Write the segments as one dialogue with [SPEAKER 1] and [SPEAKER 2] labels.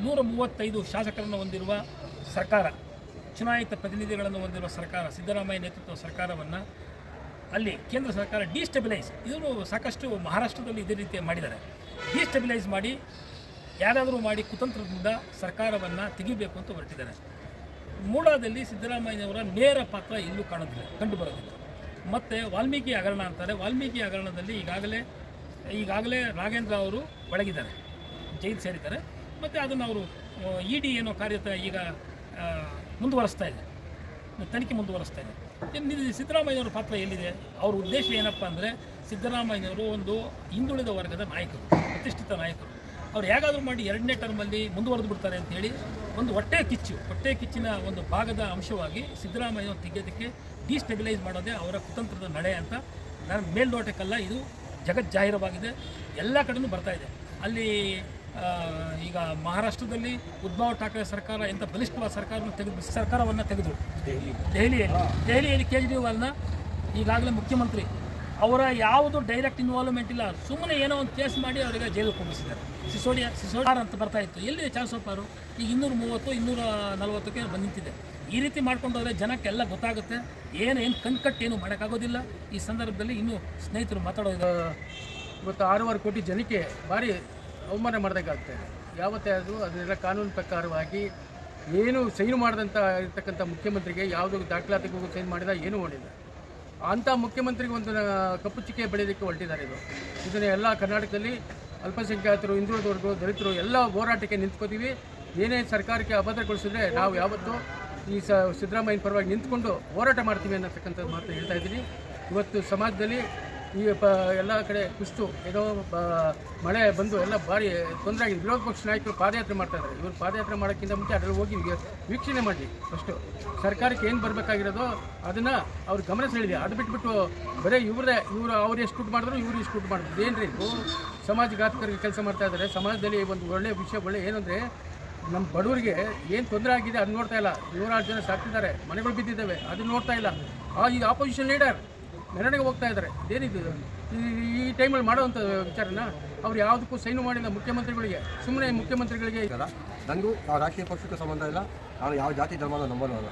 [SPEAKER 1] 135 ಶಾಸಕರನ್ನು ಹೊಂದಿರುವ ಸರ್ಕಾರ, ಚುನಾಯಿತ ಪ್ರತಿನಿಧಿಗಳನ್ನು ಹೊಂದಿರುವ ಸರ್ಕಾರ, ಸಿದ್ದರಾಮಯ್ಯ ನೇತೃತ್ವದ ಸರ್ಕಾರವನ್ನು ಅಲ್ಲಿ ಕೇಂದ್ರ ಸರ್ಕಾರ ಡಿಸ್ಟೆಬಿಲೈಸ್, ಇದನ್ನು ಸಾಕಷ್ಟು ಮಹಾರಾಷ್ಟ್ರದಲ್ಲಿ ಇದೇ ರೀತಿ ಮಾಡಿದ್ದಾರೆ. ಡಿಸ್ಟೆಬಿಲೈಸ್ ಮಾಡಿ ಯಾವುದಾದ್ರೂ ಮಾಡಿ ಕುತಂತ್ರದಿಂದ ಸರ್ಕಾರವನ್ನು ತೆಗಿಬೇಕು ಅಂತ ಹೊರಟಿದ್ದಾರೆ. ಮೂಡಾದಲ್ಲಿ ಸಿದ್ದರಾಮಯ್ಯನವರ ನೇರ ಪಾತ್ರ ಎಲ್ಲೂ ಕಂಡು ಬರೋದಿಲ್ಲ. ಮತ್ತು ವಾಲ್ಮೀಕಿ ಹಗರಣ ಅಂತಾರೆ. ವಾಲ್ಮೀಕಿ ಹಗರಣದಲ್ಲಿ ಈಗಾಗಲೇ ನಾಗೇಂದ್ರ ಅವರು ಒಳಗಿದ್ದಾರೆ, ಜೈಲು ಸೇರಿದ್ದಾರೆ. ಮತ್ತು ಅದನ್ನು ಅವರು ಇಡಿ ಏನೋ ಕಾರ್ಯತ ಈಗ ಮುಂದುವರಿಸ್ತಾ ಇದೆ, ತನಿಖೆ ಮುಂದುವರಿಸ್ತಾ ಇದೆ. ಸಿದ್ದರಾಮಯ್ಯನವರ ಪಾತ್ರ ಎಲ್ಲಿದೆ? ಅವ್ರ ಉದ್ದೇಶ ಏನಪ್ಪ ಅಂದರೆ, ಸಿದ್ದರಾಮಯ್ಯನವರು ಒಂದು ಹಿಂದುಳಿದ ವರ್ಗದ ನಾಯಕರು, ಪ್ರತಿಷ್ಠಿತ ನಾಯಕರು. ಅವ್ರು ಹೇಗಾದರೂ ಮಾಡಿ 2ನೇ ಟರ್ಮಲ್ಲಿ ಮುಂದುವರೆದು ಬಿಡ್ತಾರೆ ಅಂತೇಳಿ ಒಂದು ಹೊಟ್ಟೆ ಕಿಚ್ಚಿನ ಒಂದು ಭಾಗದ ಅಂಶವಾಗಿ ಸಿದ್ದರಾಮಯ್ಯನವರು ತೆಗೆಯೋದಕ್ಕೆ ಡಿಸ್ಟೆಬಿಲೈಸ್ ಮಾಡೋದೇ ಅವರ ಕುತಂತ್ರದ ನಡೆ ಅಂತ ನನ್ನ ಮೇಲ್ನೋಟಕ್ಕೆಲ್ಲ ಇದು ಜಗಜ್ಜಾಹಿರವಾಗಿದೆ, ಎಲ್ಲ ಕಡೆಯೂ ಬರ್ತಾಯಿದೆ. ಅಲ್ಲಿ ಈಗ ಮಹಾರಾಷ್ಟ್ರದಲ್ಲಿ ಉದ್ಧವ್ ಠಾಕ್ರೆ ಸರ್ಕಾರ ಎಂಥ ಬಲಿಷ್ಠವಾದ ಸರ್ಕಾರವನ್ನು ತೆಗೆದು ದೆಹಲಿಯಲ್ಲಿ ಕೇಜ್ರಿವಾಲ್ನ ಈಗಾಗಲೇ ಮುಖ್ಯಮಂತ್ರಿ ಅವರ ಯಾವುದು ಡೈರೆಕ್ಟ್ ಇನ್ವಾಲ್ವ್ಮೆಂಟ್ ಇಲ್ಲ, ಸುಮ್ಮನೆ ಏನೋ ಒಂದು ಕೇಸ್ ಮಾಡಿ ಅವರಿಗೆ ಜೈಲಿಗೆ ಹೋಗಿಸಿದ್ದಾರೆ. ಸಿಸೋಡಿಯಾರ್ ಅಂತ ಬರ್ತಾಯಿತ್ತು, ಎಲ್ಲಿ ಚಾನ್ಸ್ ಪಾರು ಈಗ 230 240ಕ್ಕೆ ಬಂದು ನಿಂತಿದೆ. ಈ ರೀತಿ ಮಾಡ್ಕೊಂಡೋದ್ರೆ ಜನಕ್ಕೆಲ್ಲ ಗೊತ್ತಾಗುತ್ತೆ, ಏನು ಕಣ್ಕಟ್ಟೇನು ಮಾಡೋಕ್ಕಾಗೋದಿಲ್ಲ. ಈ ಸಂದರ್ಭದಲ್ಲಿ ಇನ್ನೂ ಸ್ನೇಹಿತರು ಮಾತಾಡೋದು,
[SPEAKER 2] ಇವತ್ತು 6.5 ಕೋಟಿ ಜನಕ್ಕೆ ಭಾರಿ ಅವಮಾನ ಮಾಡೋದಕ್ಕಾಗ್ತಾಯಿದೆ. ಯಾವತ್ತೇ ಅದನ್ನೆಲ್ಲ ಕಾನೂನು ಪ್ರಕಾರವಾಗಿ ಏನು ಸೈನು ಮಾಡಿದಂಥ ಇರ್ತಕ್ಕಂಥ ಮುಖ್ಯಮಂತ್ರಿಗೆ ಯಾವುದೋ ದಾಖಲಾತಿಗೂ ಸೈನ್ ಮಾಡಿದ ಏನೂ ಮಾಡಿಲ್ಲ. ಅಂಥ ಮುಖ್ಯಮಂತ್ರಿಗೆ ಒಂದು ಕಪ್ಪು ಚಿಕ್ಕೆ ಬೆಳೆಯೋದಕ್ಕೆ ಹೊರಟಿದ್ದಾರೆ. ಇದನ್ನು ಎಲ್ಲ ಕರ್ನಾಟಕದಲ್ಲಿ ಅಲ್ಪಸಂಖ್ಯಾತರು, ಹಿಂದುಳಿದವರ್ಗು, ದಲಿತರು ಎಲ್ಲ ಹೋರಾಟಕ್ಕೆ ನಿಂತ್ಕೋತೀವಿ. ಏನೇ ಸರ್ಕಾರಕ್ಕೆ ಅಭದ್ರಗೊಳಿಸಿದ್ರೆ ನಾವು ಯಾವತ್ತೂ ಈ ಸಿದ್ದರಾಮಯ್ಯನ ಪರವಾಗಿ ನಿಂತ್ಕೊಂಡು ಹೋರಾಟ ಮಾಡ್ತೀವಿ ಅನ್ನತಕ್ಕಂಥದ್ದು ಮಾತ್ರ ಹೇಳ್ತಾ ಇದ್ದೀನಿ. ಇವತ್ತು ಸಮಾಜದಲ್ಲಿ ಈ ಎಲ್ಲ ಕಡೆ ಕುಸಿತು, ಏನೋ ಮಳೆ ಬಂದು ಎಲ್ಲ ಭಾರಿ ತೊಂದರೆ ಆಗಿದೆ. ವಿರೋಧ ಪಕ್ಷ ನಾಯಕರು ಪಾದಯಾತ್ರೆ ಮಾಡ್ತಾಯಿದ್ದಾರೆ. ಇವರು ಪಾದಯಾತ್ರೆ ಮಾಡೋಕ್ಕಿಂತ ಮುಂಚೆ ಅದರಲ್ಲಿ ಹೋಗಿ ವೀಕ್ಷಣೆ ಮಾಡಿ ಫಸ್ಟು ಸರ್ಕಾರಕ್ಕೆ ಏನು ಬರಬೇಕಾಗಿರೋದೋ ಅದನ್ನು ಅವ್ರು ಗಮನ ಸೆಳೆದಿದೆ. ಅದು ಬಿಟ್ಬಿಟ್ಟು ಬರೀ ಅವ್ರು ಎಷ್ಟು ದುಡ್ಡು ಮಾಡಿದ್ರು ಇವರು ಎಷ್ಟು ದುಡ್ಡು ಮಾಡಿದ್ರು ಏನ್ರಿ ಇದು? ಸಮಾಜಘಾತಕರಿಗೆ ಕೆಲಸ ಮಾಡ್ತಾ ಇದ್ದಾರೆ. ಸಮಾಜದಲ್ಲಿ ಒಂದು ಒಳ್ಳೆಯ ವಿಷಯ ಏನಂದರೆ, ನಮ್ಮ ಬಡವರಿಗೆ ಏನು ತೊಂದರೆ ಆಗಿದೆ ಅದು ನೋಡ್ತಾ ಇಲ್ಲ. 106 ಜನ ಸಾಕ್ತಿದ್ದಾರೆ, ಮನೆಗಳು ಬಿದ್ದಿದ್ದಾವೆ, ಅದನ್ನು ನೋಡ್ತಾ ಇಲ್ಲ. ಈಗ ಆಪೋಸಿಷನ್ ಲೀಡರ್ ಮೆರವಣಿಗೆ ಹೋಗ್ತಾ ಇದ್ದಾರೆ. ಇದೇನಿದೆ ಈ ಟೈಮಲ್ಲಿ ಮಾಡೋವಂಥ ವಿಚಾರನ ಅವ್ರು ಯಾವುದಕ್ಕೂ ಸೈನು ಮಾಡಿಲ್ಲ ಮುಖ್ಯಮಂತ್ರಿಗಳಿಗೆ. ಸುಮ್ಮನೆ ಮುಖ್ಯಮಂತ್ರಿಗಳಿಗೆ
[SPEAKER 3] ನನಗೂ ಯಾವ ರಾಷ್ಟ್ರೀಯ ಪಕ್ಷಕ್ಕೂ ಸಂಬಂಧ ಇಲ್ಲ, ನಾನು ಯಾವ ಜಾತಿ ಧರ್ಮದ ನಂಬಲ್ಲ.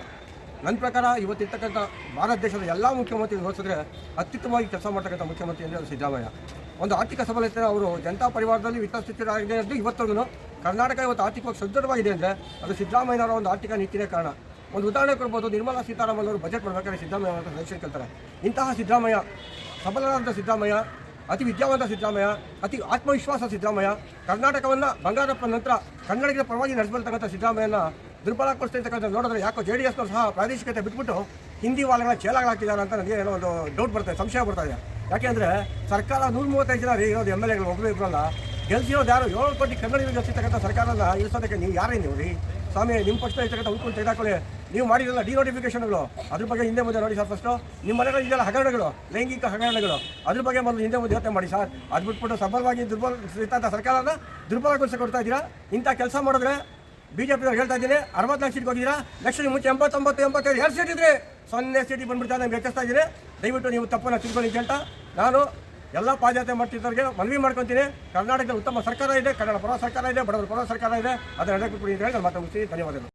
[SPEAKER 3] ನನ್ನ ಪ್ರಕಾರ ಇವತ್ತಿರ್ತಕ್ಕಂಥ ಭಾರತ ದೇಶದ ಎಲ್ಲ ಮುಖ್ಯಮಂತ್ರಿ ಹೋಲಿಸಿದ್ರೆ ಅತ್ಯುತ್ತಮವಾಗಿ ಕೆಲಸ ಮಾಡ್ತಕ್ಕಂಥ ಮುಖ್ಯಮಂತ್ರಿ ಅಂದರೆ ಅದು ಸಿದ್ದರಾಮಯ್ಯ. ಒಂದು ಆರ್ಥಿಕ ಸಬಲತೆ ಅವರು ಜನತಾ ಪರಿವಾರದಲ್ಲಿ ವಿತರಿಸುತ್ತಿರಾಗಿದೆ ಅಂತ ಇವತ್ತರೆಗೂ ಕರ್ನಾಟಕ ಇವತ್ತು ಆರ್ಥಿಕವಾಗಿ ಸದೃಢವಾಗಿದೆ ಅಂದರೆ ಅದು ಸಿದ್ದರಾಮಯ್ಯನವರ ಒಂದು ಆರ್ಥಿಕ ನೀತಿನೇ ಕಾರಣ. ಒಂದು ಉದಾಹರಣೆ ಕೊಡ್ಬೋದು, ನಿರ್ಮಲಾ ಸೀತಾರಾಮನ್ ಅವರು ಬಜೆಟ್ ಮಾಡಬೇಕಾದ್ರೆ ಸಿದ್ದರಾಮಯ್ಯ ಅಂತ ಸೆಲೆಕ್ಷನ್ ಕೇಳ್ತಾರೆ. ಇಂತಹ ಸಿದ್ದರಾಮಯ್ಯ, ಸಬಲರಾದ ಸಿದ್ದರಾಮಯ್ಯ, ಅತಿ ವಿದ್ಯಾವಂತ ಸಿದ್ದರಾಮಯ್ಯ, ಅತಿ ಆತ್ಮವಿಶ್ವಾಸ ಸಿದ್ದರಾಮಯ್ಯ, ಕರ್ನಾಟಕವನ್ನು ಬಂಗಾರಪ್ಪ ನಂತರ ಕನ್ನಡಿಗರ ಪರವಾಗಿ ನಡೆಸಬರ್ತಕ್ಕಂಥ ಸಿದ್ದರಾಮಯ್ಯನ ದುರ್ಬಲಗೊಳಿಸ್ತಿರ್ತಕ್ಕಂಥ ನೋಡಿದ್ರೆ ಯಾಕೋ JDSನವರು ಸಹ ಪ್ರಾದೇಶಿಕತೆ ಬಿಟ್ಬಿಟ್ಟು ಹಿಂದಿ ವಾಲಗಳ ಚೇಲಾಗಳಾಗ್ತಿದ್ದಾರೆ ಅಂತ ನನಗೆ ಏನೋ ಒಂದು ಡೌಟ್ ಬರ್ತದೆ, ಸಂಶಯ ಬರ್ತಾ ಇದೆ. ಯಾಕೆಂದರೆ ಸರ್ಕಾರ 135 ಜನ ಇರೋದು MLAಗಳು ಒಬ್ಬರು ಇಬ್ಬರಲ್ಲ, ಗೆಲ್ಸಿರೋದು ಯಾರು 7 ಕೋಟಿ ಕನ್ನಡಿಗರು ಗೆಲ್ಸಿರ್ತಕ್ಕಂಥ ಸರ್ಕಾರನ ಇಳಿಸೋದಕ್ಕೆ ನೀವು ಯಾರೇ ನೀವು ರೀ ಸ್ವಾಮಿ? ನಿಮ್ಮ ಪಕ್ಷದಲ್ಲಿ ಇರ್ತಕ್ಕಂಥ ಉಳ್ಕೊಂಡು ತೆಗೆದಾಕೊಳ್ಳಿ. ನೀವು ಮಾಡಿರಲ್ಲ ಡಿನೋಟಿಫಿಕೇಷನ್ಗಳು, ಅದ್ರ ಬಗ್ಗೆ ಹಿಂದೆ ಮುಂದೆ ನೋಡಿ ಸರ್. ಫಸ್ಟು ನಿಮ್ಮ ಮನೆಗಳು ಇದೆಲ್ಲ ಹಗರಣಗಳು, ಲೈಂಗಿಕ ಹಗರಣಗಳು, ಅದ್ರ ಬಗ್ಗೆ ಮೊದಲು ಹಿಂದೆ ಮುಂದೆ ಯೋಚನೆ ಮಾಡಿ ಸರ್. ಅದು ಬಿಟ್ಬಿಟ್ಟು ಸಬಲವಾಗಿ ಇರ್ತಕ್ಕಂಥ ಸರ್ಕಾರನ ದುರ್ಬಲಗೊಳಿಸಿಕೊಡ್ತಾ ಇದ್ದೀರಾ. ಇಂಥ ಕೆಲಸ ಮಾಡಿದ್ರೆ BJP ಹೇಳ್ತಾ ಇದ್ದೀನಿ, 60 ಲಕ್ಷ ಸೀಟ್ಗೆ ಹೋಗಿದ್ದೀರಾ. ಲಕ್ಷದ ಮುಂಚೆ 89, 85, 2 ಸೀಟ್ ಇದ್ರೆ 0 ಸೀಟಿಗೆ ಬಂದ್ಬಿಡ್ತಾ ನಾನು ಹೆಚ್ಚಿಸ್ತಾ ಇದ್ದೀನಿ. ದಯವಿಟ್ಟು ನೀವು ತಪ್ಪನ್ನು ತಿಳ್ಕೊಂಡು ಹೇಳ್ತಾ ನಾನು ಎಲ್ಲ ಪಾದಯಾತ್ರೆ ಮಾಡ್ತಿದ್ದವ್ರಿಗೆ ಮನವಿ ಮಾಡ್ಕೊತೀನಿ. ಕರ್ನಾಟಕದಲ್ಲಿ ಉತ್ತಮ ಸರ್ಕಾರ ಇದೆ, ಕನ್ನಡ ಪರ ಸರ್ಕಾರ ಇದೆ, ಬಡವರ ಪರ ಸರ್ಕಾರ ಇದೆ. ಅದನ್ನು ನಡೆದುಬಿಟ್ಟು ನಾನು ಮಾತಾಡ್ತೀನಿ. ಧನ್ಯವಾದಗಳು.